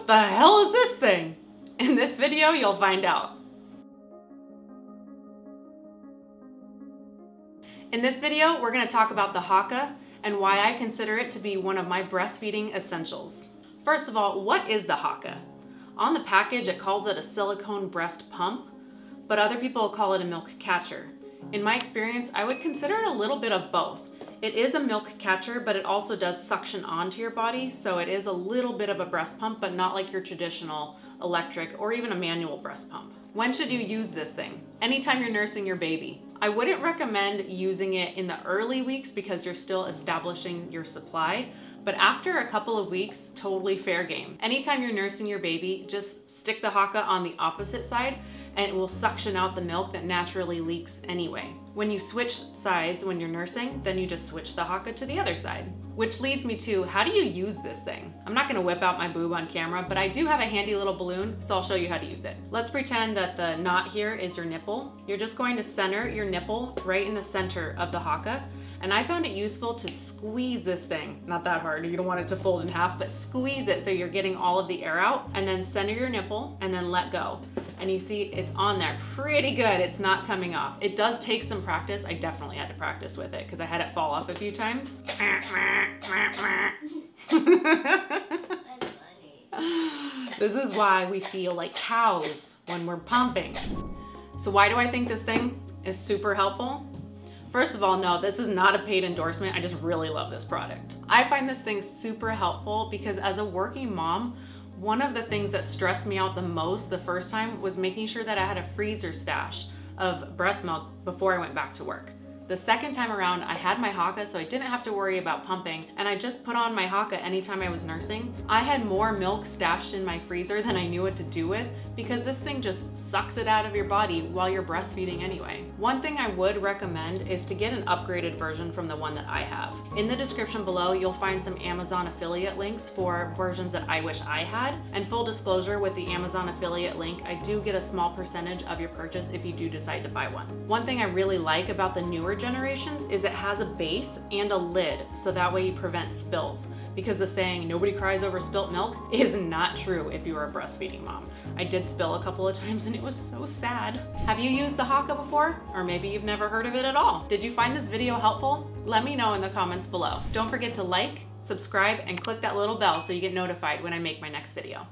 the hell is this thing? In this video, you'll find out. In this video, we're gonna talk about the Haakaa and why I consider it to be one of my breastfeeding essentials. First of all, what is the Haakaa? On the package, it calls it a silicone breast pump, but other people call it a milk catcher. In my experience, I would consider it a little bit of both. It is a milk catcher, but it also does suction onto your body, so it is a little bit of a breast pump, but not like your traditional electric or even a manual breast pump. When should you use this thing? Anytime you're nursing your baby. I wouldn't recommend using it in the early weeks because you're still establishing your supply, but after a couple of weeks, totally fair game. Anytime you're nursing your baby, just stick the Haakaa on the opposite side and it will suction out the milk that naturally leaks anyway. When you switch sides when you're nursing, then you just switch the Haakaa to the other side. Which leads me to, how do you use this thing? I'm not gonna whip out my boob on camera, but I do have a handy little balloon, so I'll show you how to use it. Let's pretend that the knot here is your nipple. You're just going to center your nipple right in the center of the Haakaa. And I found it useful to squeeze this thing. Not that hard, you don't want it to fold in half, but squeeze it so you're getting all of the air out, and then center your nipple and then let go. And you see it's on there pretty good, it's not coming off. It does take some practice. I definitely had to practice with it because I had it fall off a few times. This is why we feel like cows when we're pumping. So why do I think this thing is super helpful? First of all, no, this is not a paid endorsement. I just really love this product. I find this thing super helpful because as a working mom, one of the things that stressed me out the most the first time was making sure that I had a freezer stash of breast milk before I went back to work. The second time around, I had my Haakaa, so I didn't have to worry about pumping, and I just put on my Haakaa anytime I was nursing. I had more milk stashed in my freezer than I knew what to do with because this thing just sucks it out of your body while you're breastfeeding anyway. One thing I would recommend is to get an upgraded version from the one that I have. In the description below, you'll find some Amazon affiliate links for versions that I wish I had. And full disclosure, with the Amazon affiliate link, I do get a small percentage of your purchase if you do decide to buy one. One thing I really like about the newer generations is it has a base and a lid, so that way you prevent spills, because the saying nobody cries over spilt milk is not true if you are a breastfeeding mom. I did spill a couple of times and it was so sad. Have you used the Haakaa before? Or maybe you've never heard of it at all. Did you find this video helpful? Let me know in the comments below. Don't forget to like, subscribe, and click that little bell so you get notified when I make my next video.